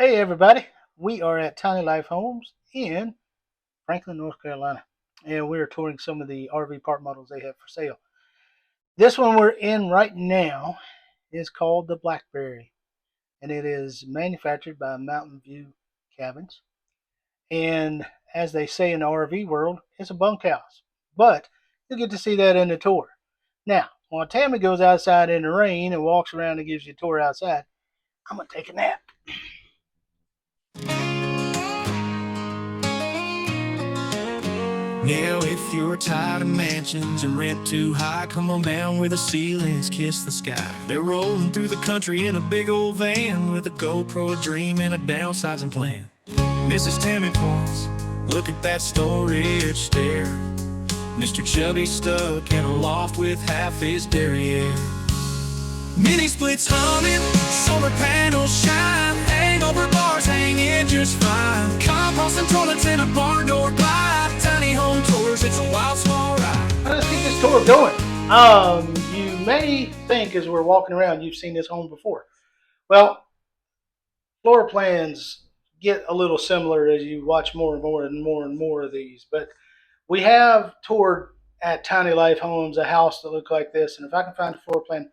Hey everybody, we are at Tiny Life Homes in Franklin, North Carolina, and we're touring some of the RV park models they have for sale. This one we're in right now is called the Blackberry, and it is manufactured by Mountain View Cabins. And as they say in the RV world, it's a bunkhouse, but you'll get to see that in the tour. Now, while Tammy goes outside in the rain and walks around and gives you a tour outside, I'm gonna take a nap. Now, if you're tired of mansions and rent too high, come on down where the ceilings kiss the sky. They're rolling through the country in a big old van with a GoPro, a dream, and a downsizing plan. Mrs. Tammy points, look at that storage stair. Mr. Chubby stuck in a loft with half his derriere. Mini splits humming, solar panels shine, hangover bars hanging just fine. Compost and toilets in a barn door glide. Tiny home tours, it's a wild small ride. Let's get this tour going. You may think as we're walking around you've seen this home before. Well, floor plans get a little similar as you watch more and more and more and more of these. But we have toured at Tiny Life Homes a house that looked like this, and if I can find the floor plan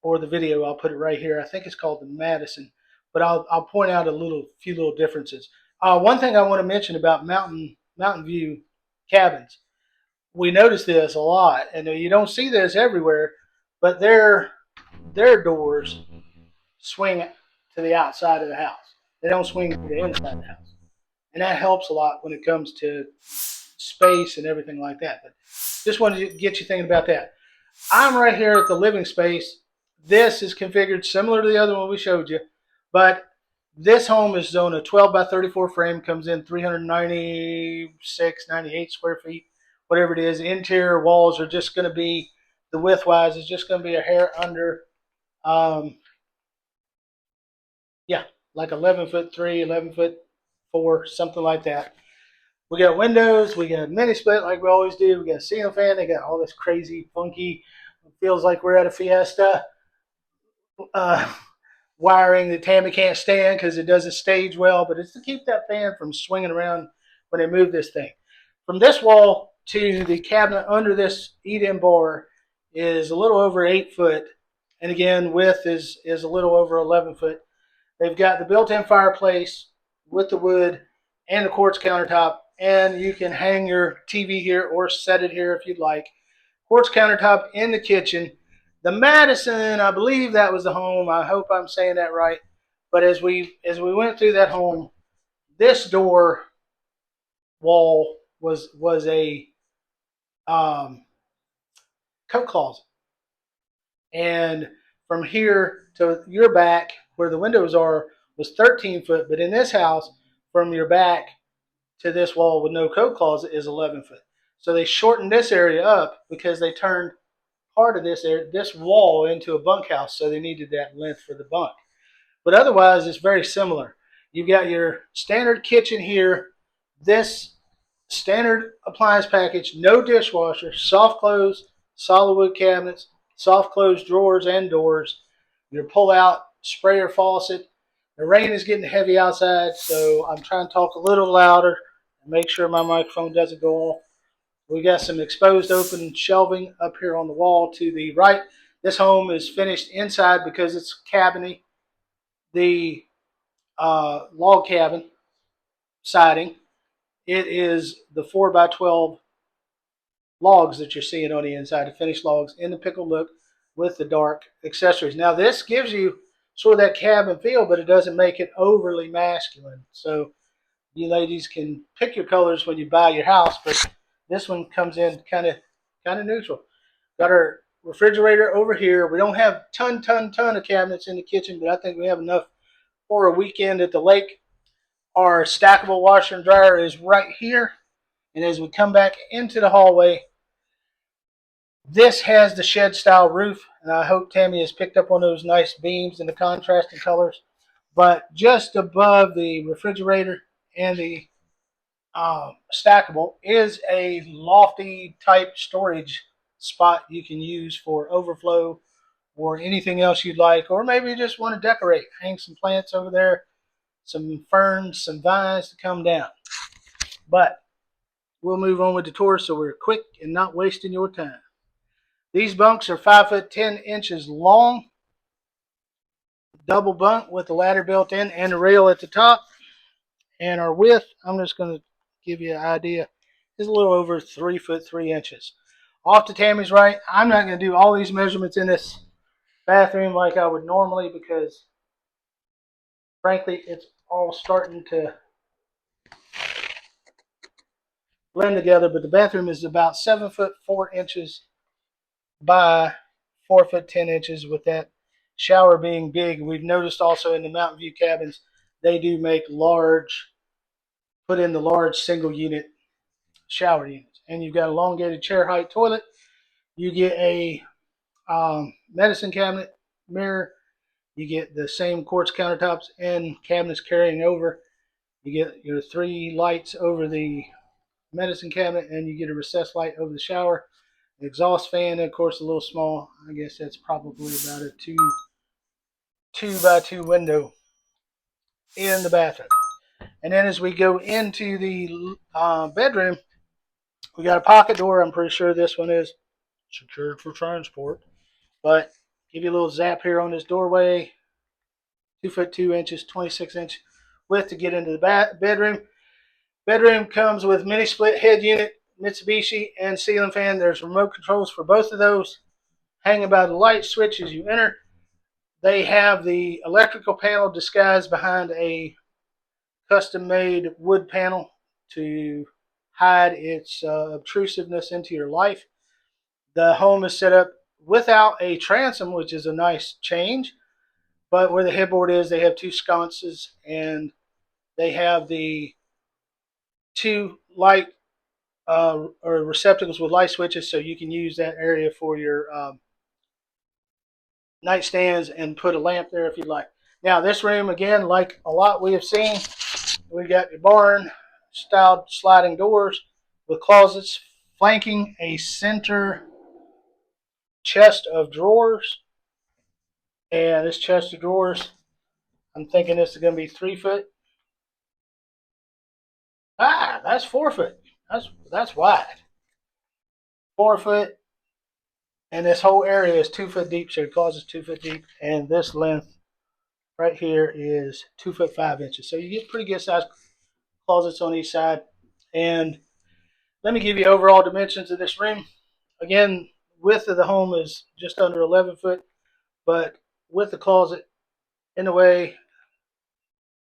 or the video, I'll put it right here. I think it's called the Madison, but I'll point out a few little differences. One thing I want to mention about Mountain View cabins, we notice this a lot, and you don't see this everywhere, but their doors swing to the outside of the house. They don't swing to the inside of the house, and that helps a lot when it comes to space and everything like that. But just wanted to get you thinking about that. I'm right here at the living space. This is configured similar to the other one we showed you, but this home is on a 12 by 34 frame, comes in 396, 98 square feet, whatever it is. Interior walls are just going to be, the width-wise, is just going to be a hair under, yeah, like 11 foot 3, 11 foot 4, something like that. We got windows, we got mini split like we always do, we got a ceiling fan, they got all this crazy, funky, feels like we're at a fiesta. Uh, Wiring that Tammy can't stand because it doesn't stage well, but it's to keep that fan from swinging around when they move this thing. From this wall to the cabinet under this eat-in bar is a little over 8 foot, and again, width is a little over 11 foot. They've got the built-in fireplace with the wood and the quartz countertop, and you can hang your TV here or set it here if you'd like. Quartz countertop in the kitchen. The Madison, I believe that was the home. I hope I'm saying that right. But as we went through that home, this door wall was a coat closet, and from here to your back where the windows are was 13 foot. But in this house, from your back to this wall with no coat closet is 11 foot. So they shortened this area up because they turned part of this wall into a bunkhouse, so they needed that length for the bunk. But otherwise, it's very similar. You've got your standard kitchen here, this standard appliance package, no dishwasher, soft close, solid wood cabinets, soft close drawers and doors, your pull-out sprayer faucet. The rain is getting heavy outside, so I'm trying to talk a little louder and make sure my microphone doesn't go off. We got some exposed open shelving up here on the wall to the right. This home is finished inside because it's cabiny. The log cabin siding, it is the 4 by 12 logs that you're seeing on the inside, the finished logs in the pickle look with the dark accessories. Now this gives you sort of that cabin feel, but it doesn't make it overly masculine. So you ladies can pick your colors when you buy your house, but this one comes in kind of neutral. Got our refrigerator over here. We don't have ton of cabinets in the kitchen, but I think we have enough for a weekend at the lake. Our stackable washer and dryer is right here. And as we come back into the hallway, this has the shed style roof. And I hope Tammy has picked up on those nice beams and the contrasting colors. But just above the refrigerator and the stackable is a lofty type storage spot you can use for overflow or anything else you'd like, or maybe you just want to decorate, hang some plants over there, some ferns, some vines to come down. But we'll move on with the tour so we're quick and not wasting your time. These bunks are 5 foot 10 inches long, double bunk with the ladder built in and a rail at the top. And our width, I'm just going to give you an idea, is a little over 3 foot 3 inches. Off to Tammy's right, I'm not going to do all these measurements in this bathroom like I would normally because, frankly, it's all starting to blend together. But the bathroom is about 7 foot 4 inches by 4 foot 10 inches, with that shower being big. We've noticed also in the Mountain View cabins, they do make put in the large single unit shower units. And you've got elongated chair height toilet. You get a medicine cabinet, mirror. You get the same quartz countertops and cabinets carrying over. You get your 3 lights over the medicine cabinet, and you get a recessed light over the shower. An exhaust fan, and of course a little small, I guess that's probably about a 2 by 2 window in the bathroom. And then as we go into the bedroom, we got a pocket door. I'm pretty sure this one is secured for transport. But give you a little zap here on this doorway. 2 foot 2 inches, 26-inch width to get into the bedroom. Bedroom comes with mini split head unit, Mitsubishi, and ceiling fan. There's remote controls for both of those. Hanging by the light switch as you enter. They have the electrical panel disguised behind a custom-made wood panel to hide its obtrusiveness into your life. The home is set up without a transom, which is a nice change. But where the headboard is, they have 2 sconces, and they have the 2 light or receptacles with light switches, so you can use that area for your nightstands and put a lamp there if you'd like. Now, this room, again, like a lot we have seen, we got your barn-styled sliding doors with closets flanking a center chest of drawers. And this chest of drawers, I'm thinking this is going to be 3 foot. That's 4 foot. That's wide. 4 foot. And this whole area is 2 foot deep, so your closet's 2 foot deep. And this length right here is 2 foot 5 inches. So you get pretty good sized closets on each side. And let me give you overall dimensions of this room. Again, width of the home is just under 11 foot, but with the closet in the way,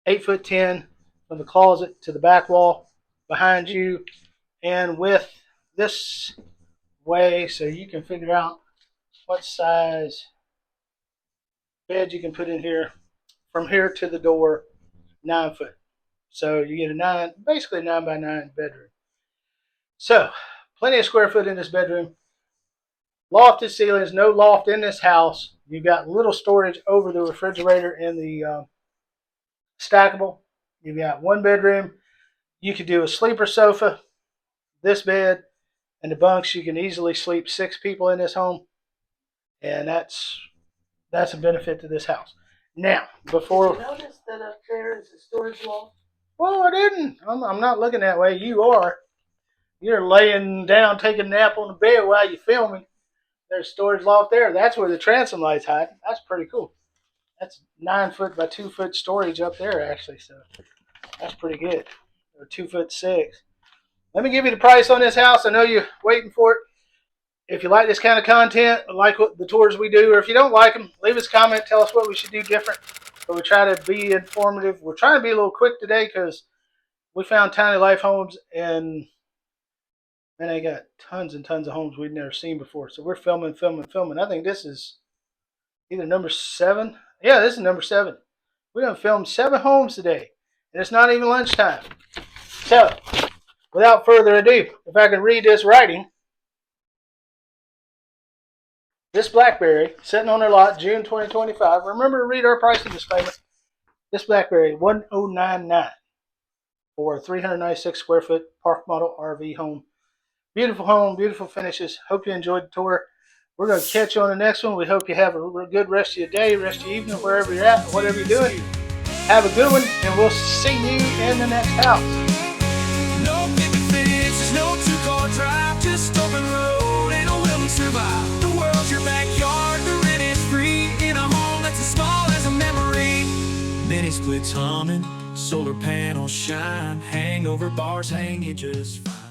8 foot 10 from the closet to the back wall behind you, and with this way, so you can figure out what size bed you can put in here. From here to the door, 9 foot. So you get basically a 9 by 9 bedroom. So plenty of square foot in this bedroom. Lofted ceilings, no loft in this house. You've got little storage over the refrigerator and the stackable. You've got 1 bedroom. You could do a sleeper sofa, this bed, and the bunks. You can easily sleep 6 people in this home, and that's a benefit to this house. Now, before... Did you notice that up there is a storage loft? Well, I didn't. I'm not looking that way. You are. You're laying down, taking a nap on the bed while you're filming. There's a storage loft there. That's where the transom lights hide. That's pretty cool. That's 9 foot by 2 foot storage up there, actually. So that's pretty good. Or 2 foot 6. Let me give you the price on this house. I know you're waiting for it. If you like this kind of content, like the tours we do, or if you don't like them, leave us a comment. Tell us what we should do different. But we try to be informative. We're trying to be a little quick today because we found Tiny Life Homes, and man, they got tons and tons of homes we'd never seen before. So we're filming. I think this is either number 7. Yeah, this is number 7. We're going to film 7 homes today, and it's not even lunchtime. So, without further ado, if I can read this writing, this Blackberry, sitting on their lot, June 2025. Remember to read our pricing disclaimer. This Blackberry, $1,099 for a 396 square foot park model RV home. Beautiful home, beautiful finishes. Hope you enjoyed the tour. We're going to catch you on the next one. We hope you have a good rest of your day, rest of your evening, wherever you're at, whatever you're doing. Have a good one, and we'll see you in the next house. No picket fences, no two-car drive, just open road and a will to survive. The world's your backyard, the rent is free, in a home that's as small as a memory. Mini splits humming, solar panels shine, hangover bars hang you just fine.